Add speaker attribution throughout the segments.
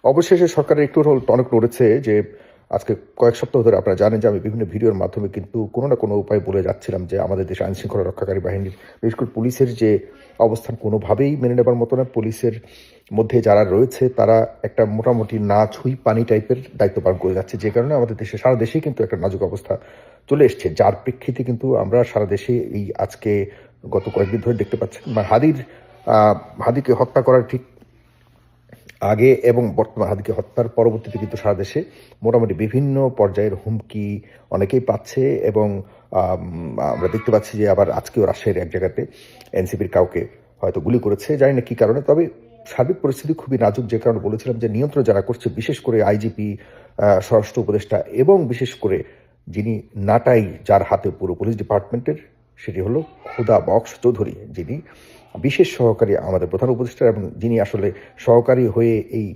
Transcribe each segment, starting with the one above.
Speaker 1: অবশেষে সরকারের একটু টনক নড়েছে যে আজকে কয়েক সপ্তাহ ধরে আপনারা জানেন যে আমি বিভিন্ন ভিডিওর মাধ্যমে কিন্তু কোনো না কোনো উপায় বলে যাচ্ছিলাম যে আমাদের দেশে আইনশৃঙ্খলা রক্ষাকারী বাহিনীর বিশেষ করে পুলিশের যে অবস্থান কোনোভাবেই মেনে নেবার মতো না। পুলিশের মধ্যে যারা রয়েছে তারা একটা মোটামুটি না ছুঁই পানি টাইপের দায়িত্ব পালন করে যাচ্ছে, যে কারণে আমাদের দেশে সারা দেশেই কিন্তু একটা নাজুক অবস্থা চলে এসছে, যার প্রেক্ষিতে কিন্তু আমরা সারা দেশে এই আজকে গত কয়েকদিন ধরে দেখতে পাচ্ছি হাদিকে হত্যা করার ঠিক আগে এবং বর্তমান হাদিকে হত্যার পরবর্তীতে কিন্তু সারা দেশে মোটামুটি বিভিন্ন পর্যায়ের হুমকি অনেকেই পাচ্ছে এবং আমরা দেখতে পাচ্ছি যে আবার আজকেও রাজশাহীর এক জায়গাতে এনসিপির কাউকে হয়তো গুলি করেছে, জানি না কী কারণে। তবে সার্বিক পরিস্থিতি খুবই নাজুক, যে কারণে বলেছিলাম যে নিয়ন্ত্রণ যারা করছে, বিশেষ করে আইজিপি, স্বরাষ্ট্র উপদেষ্টা এবং বিশেষ করে যিনি নাটাই যার হাতে পুরো পুলিশ ডিপার্টমেন্টের, সেটি হলো খুদা বক্স চৌধুরী, যিনি বিশেষ সহকারী আমাদের প্রধান উপদেষ্টা এবং যিনি আসলে সহকারী হয়ে এই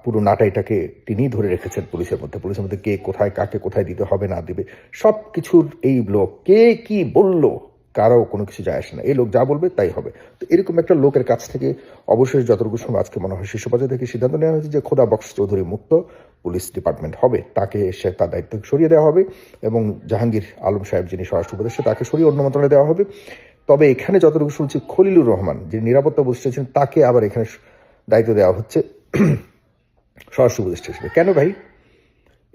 Speaker 1: পুরো নাটাইটাকে তিনি ধরে রেখেছেন পুলিশের মধ্যে কে কোথায় কাকে কোথায় দিতে হবে না দিবে সব কিছুর এই লোক। কে কি বলল কারো কোনো কিছু যায় আসে না, এই লোক যা বলবে তাই হবে। তো এরকম একটা লোকের কাছ থেকে অবশ্যই যতটুকু সময় আজকে মনে হয় শীর্ষ পর্যায়ে থেকে সিদ্ধান্ত নেওয়া হয়েছে যে খোদা বক্স চৌধুরী মুক্ত পুলিশ ডিপার্টমেন্ট হবে, তাকে সে তার দায়িত্ব সরিয়ে দেওয়া হবে এবং জাহাঙ্গীর আলম সাহেব যিনি স্বরাষ্ট্র উপদেষ্টা তাকে সরিয়ে অন্য মন্ত্রণালয়ে দেওয়া হবে। তবে এখানে যতটুকু শুনছি খলিলুর রহমান যিনি নিরাপত্তা উপদেষ্টা তাকে আবার এখানে দায়িত্ব দেওয়া হচ্ছে স্বরাষ্ট্র উপদেষ্টা হিসেবে। কেন ভাই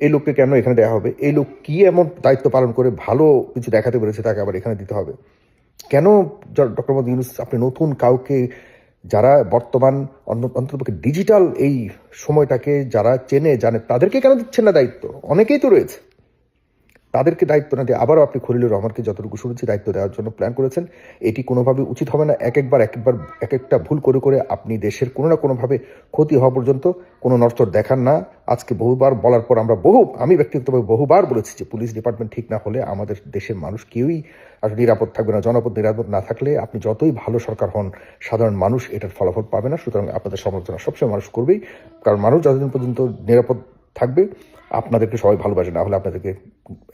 Speaker 1: এই লোককে কেন এখানে দেওয়া হবে? এই লোক কি এমন দায়িত্ব পালন করে ভালো কিছু দেখাতে পেরেছে তাকে আবার এখানে দিতে হবে কেন? ডক্টর মোহাম্মদ ইউনূস আপনি নতুন কাউকে, যারা বর্তমান অন্ততপক্ষে ডিজিটাল এই সময়টাকে যারা চেনে জানে তাদেরকে কেন দিচ্ছেন না দায়িত্ব? অনেকেই তো রয়েছে, তাদেরকে দায়িত্ব না দিয়ে আবারও আপনি খলিলুর রহমানকে যতটুকু শুনেছি দায়িত্ব দেওয়ার জন্য প্ল্যান করেছেন। এটি কোনোভাবে উচিত হবে না। এক একটা ভুল করে করে আপনি দেশের কোনো না কোনোভাবে ক্ষতি হওয়া পর্যন্ত কোনো নড়চড় দেখান না। আজকে বহুবার বলার পর আমি ব্যক্তিগতভাবে বহুবার বলেছি যে পুলিশ ডিপার্টমেন্ট ঠিক না হলে আমাদের দেশের মানুষ কেউই আর নিরাপদ থাকবে না। জনপদ নিরাপদ না থাকলে আপনি যতই ভালো সরকার হন, সাধারণ মানুষ এটার ফলাফল পাবে না। সুতরাং আপনাদের সমালোচনা সবসময় মানুষ করবেই, কারণ মানুষ যতদিন পর্যন্ত নিরাপদ থাকবে আপনাদেরকে সবাই ভালোবাসে, না হলে আপনাদেরকে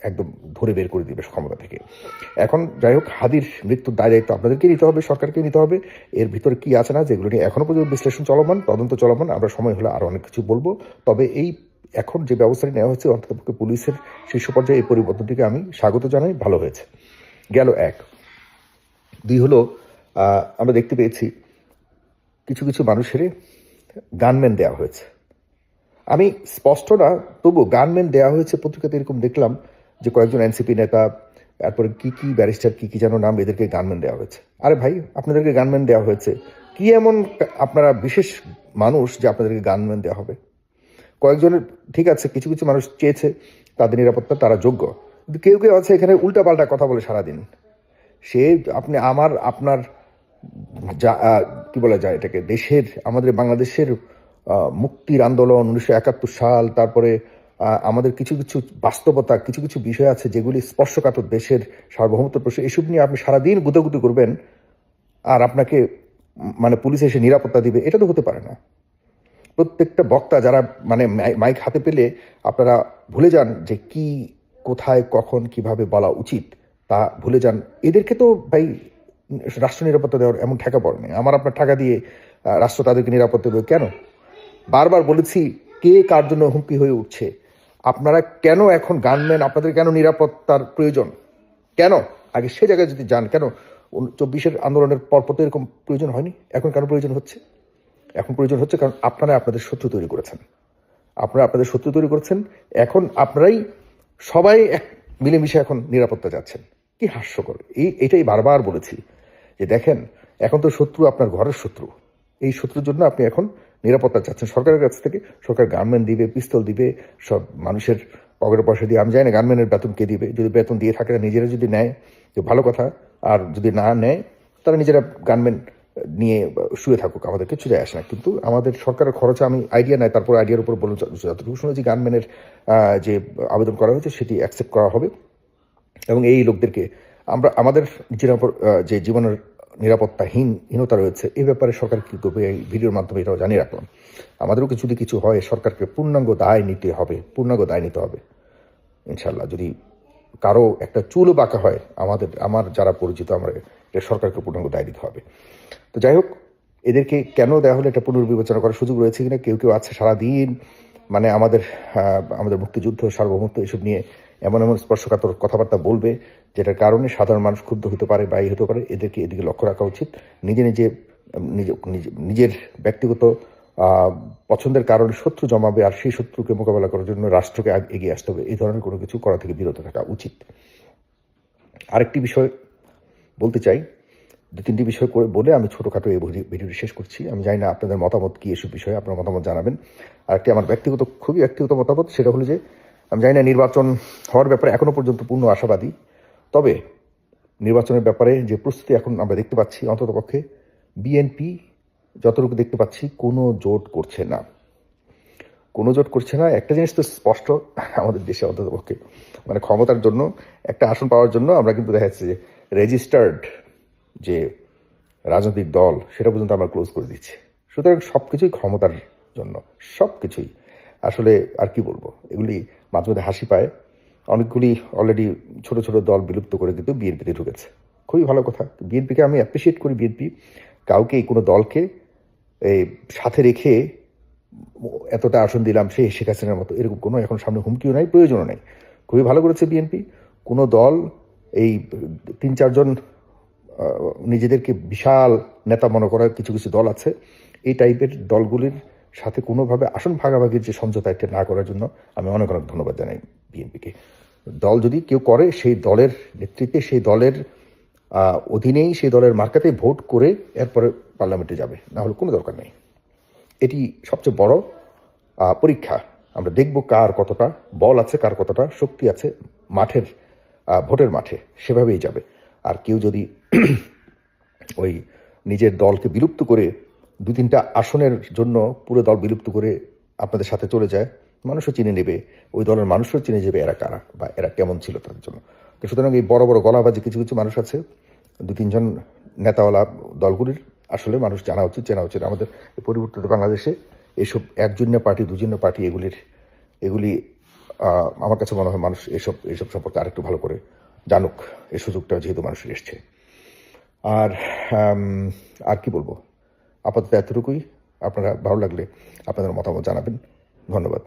Speaker 1: একদম ধরে বের করে দিবে ক্ষমতা থেকে। এখন যাই হোক, হাদির মৃত্যুর দায়িত্ব আপনাদেরকে নিতে হবে, সরকারকে নিতে হবে। এর ভিতরে কি আছে না যেগুলো নিয়ে এখনো পর্যন্ত বিশ্লেষণ চলমান, তদন্ত চলমান, আমরা সময় হলে আরও অনেক কিছু বলবো। তবে এই এখন যে ব্যবস্থাটি নেওয়া হচ্ছে অন্ততপক্ষে পুলিশের শীর্ষ পর্যায়ে এই পরিবর্তনটিকে আমি স্বাগত জানাই, ভালো হয়েছে। গেল এক। দুই হলো আমরা দেখতে পেয়েছি কিছু কিছু মানুষের গানম্যান দেওয়া হয়েছে। আমি স্পষ্ট না, তবু গানম্যান দেওয়া হয়েছে। পত্রিকাতে এরকম দেখলাম যে কয়েকজন এনসিপি নেতা, তারপরে কি ব্যারিস্টার কি যেন নাম, এদেরকে গানম্যান দেওয়া হয়েছে। আরে ভাই, আপনাদেরকে গানম্যান দেওয়া হয়েছে, কি এমন আপনারা বিশেষ মানুষ যে আপনাদেরকে গানম্যান দেওয়া হবে? কয়েকজনের ঠিক আছে, কিছু কিছু মানুষ চেয়েছে তাদের নিরাপত্তা, তারা যোগ্য, কিন্তু কেউ কেউ আছে এখানে উল্টাপাল্টা কথা বলে সারাদিন। সে আপনি আপনার যা কি বলা যায় এটাকে, আমাদের বাংলাদেশের মুক্তির আন্দোলন 1971 সাল, তারপরে আমাদের কিছু কিছু বাস্তবতা, কিছু কিছু বিষয় আছে যেগুলি স্পর্শকাতর, দেশের সার্বভৌমত্ব প্রশ্ন, এসব নিয়ে আপনি সারাদিন গুতাগুতি করবেন আর আপনাকে মানে পুলিশ এসে নিরাপত্তা দিবে, এটা তো হতে পারে না। প্রত্যেকটা বক্তা যারা মানে মাইক হাতে পেলে আপনারা ভুলে যান যে কি কোথায় কখন কিভাবে বলা উচিত, তা ভুলে যান। এদেরকে তো ভাই রাষ্ট্র নিরাপত্তা দেওয়ার এমন ঠেকা পড়ে নেই। আপনার টাকা দিয়ে রাষ্ট্র তাদেরকে নিরাপত্তা দেবে কেন? বারবার বলেছি, কে কার জন্য হুমকি হয়ে উঠছে? আপনারা কেন এখন গানম্যান, আপনাদের কেন নিরাপত্তার প্রয়োজন? কেন? আগে সে জায়গায় যদি যান, কেন 24-এর আন্দোলনের পরপর তো এরকম প্রয়োজন হয়নি, এখন কেন প্রয়োজন হচ্ছে? এখন প্রয়োজন হচ্ছে কারণ আপনারা আপনাদের শত্রু তৈরি করেছেন। এখন আপনারাই সবাই মিলেমিশে এখন নিরাপত্তা যাচ্ছেন। কি হাস্যকর! এটাই বারবার বলেছি যে দেখেন, এখন তো শত্রু আপনার ঘরের শত্রু। এই শত্রুর জন্য আপনি এখন নিরাপত্তা চাচ্ছেন সরকারের কাছ থেকে। সরকার গানম্যান দিবে, পিস্তল দিবে, সব মানুষের পকেটে পয়সা দিয়ে। আমি জানি না গানম্যানের বেতন কে দিবে, যদি বেতন দিয়ে থাকে নিজেরা যদি নেয় তো ভালো কথা, আর যদি না নেয় তারা নিজেরা গানম্যান নিয়ে শুয়ে থাকুক, আমাদের কিছু যায় আসে না। কিন্তু আমাদের সরকারের খরচে আমি আইডিয়া নেয়, তারপর আইডিয়ার উপর বলুন, যতটুকু শুনেছি গানম্যানের যে আবেদন করা হয়েছে সেটি অ্যাকসেপ্ট করা হবে এবং এই লোকদেরকে আমরা আমাদের যে জীবনের হীনতা রয়েছে এই ব্যাপারে সরকার কী করবে, এই ভিডিওর মাধ্যমে এটাও জানিয়ে রাখলাম। আমাদেরও যদি কিছু হয় সরকারকে পূর্ণাঙ্গ দায় নিতে হবে ইনশাল্লাহ। যদি কারো একটা চুলও বাঁকা হয়, আমার যারা পরিচিত, আমরা সরকারকে পূর্ণাঙ্গ দায় দিতে হবে। তো যাই হোক, এদেরকে কেন দেওয়া হলো এটা পুনর্বিবেচনা করার সুযোগ রয়েছে কিনা। কেউ কেউ আছে সারাদিন মানে আমাদের মুক্তিযুদ্ধ, সার্বভৌমত্ব এসব নিয়ে এমন এমন স্পর্শকাতর কথাবার্তা বলবে, যেটার কারণে সাধারণ মানুষ ক্ষুব্ধ হতে পারে বা হতে পারে। এদেরকে এদিকে লক্ষ্য রাখা উচিত। নিজের ব্যক্তিগত পছন্দের কারণে শত্রু জমাবে, আর সেই শত্রুকে মোকাবেলা করার জন্য রাষ্ট্রকে এগিয়ে আসতে হবে। এই ধরনের কোনো কিছু করা থেকে বিরত থাকা উচিত। আরেকটি বিষয় বলতে চাই, 2-3টি বিষয় করে বলে আমি ছোটোখাটো এই ভিডিওটি শেষ করছি। আমি জানি না আপনাদের মতামত কী এসব বিষয়ে, আপনার মতামত জানাবেন। আরেকটি আমার খুবই ব্যক্তিগত মতামত, সেটা হলো যে আমি জানি না নির্বাচন হওয়ার ব্যাপারে এখনও পর্যন্ত পূর্ণ আশাবাদী। তবে নির্বাচনের ব্যাপারে যে প্রস্তুতি এখন আমরা দেখতে পাচ্ছি, অন্ততপক্ষে বিএনপি যতটুকু দেখতে পাচ্ছি কোনো জোট করছে না। একটা জিনিস তো স্পষ্ট, আমাদের দেশে অন্ততপক্ষে মানে ক্ষমতার জন্য একটা আসন পাওয়ার জন্য আমরা কিন্তু দেখা যাচ্ছে যে রেজিস্টার্ড যে রাজনৈতিক দল সেটা পর্যন্ত আমরা ক্লোজ করে দিচ্ছি। সুতরাং সব কিছুই ক্ষমতার জন্য, সব কিছুই আসলে আর কি বলবো, এগুলি মাঝে মাঝে হাসি পায়। অনেকগুলি অলরেডি ছোট ছোট দল বিলুপ্ত করে কিন্তু বিএনপিতে ঢুকেছে, খুবই ভালো কথা। বিএনপিকে আমি অ্যাপ্রিসিয়েট করি। বিএনপি কাউকে কোনো দলকে এই সাথে রেখে এতটা আসন দিলাম সেই শেখ হাসিনার মতো এরকম কোনো এখন সামনে হুমকিও নাই, প্রয়োজনও নাই। খুবই ভালো করেছে বিএনপি। কোনো দল এই 3-4 জন নিজেদেরকে বিশাল নেতা মনে করার কিছু কিছু দল আছে, এই টাইপের দলগুলির সাথে কোনোভাবে আসন ভাগাভাগির যে সমঝোতা এটা না করার জন্য আমি অনেক অনেক ধন্যবাদ জানাই বিএনপিকে। দল যদি কেউ করে সেই দলের নেতৃত্বে, সেই দলের অধীনেই, সেই দলের মার্কাতেই ভোট করে এরপরে পার্লামেন্টে যাবে, না হলে কোনো দরকার নেই। এটি সবচেয়ে বড় পরীক্ষা। আমরা দেখব কার কতটা বল আছে, কার কতটা শক্তি আছে ভোটের মাঠে, সেভাবেই যাবে। আর কেউ যদি ওই নিজের দলকে বিলুপ্ত করে 2-3টা আসনের জন্য পুরো দল বিলুপ্ত করে আপনাদের সাথে চলে যায়, মানুষও চিনে নেবে, ওই দলের মানুষও চিনে যাবে এরা কারা বা এরা কেমন ছিল তাদের জন্য। তো সুতরাং এই বড় বড় গলাবাজি কিছু কিছু মানুষ আছে, 2-3 জন নেতাওয়ালা দলগুলির আসলে মানুষ জানা উচিত, চেনা উচিত। আমাদের পরিবর্তিত বাংলাদেশে এইসব একজন্য পার্টি, দুজন্য পার্টি, এগুলি আমার কাছে মনে হয় মানুষ এইসব সম্পর্কে আরেকটু ভালো করে জানুক, এই সুযোগটা যেহেতু মানুষের এসছে। আর কি বলবো, আপাতত এতটুকুই। আপনারা ভালো লাগলে আপনাদের মতামত জানাবেন। ধন্যবাদ।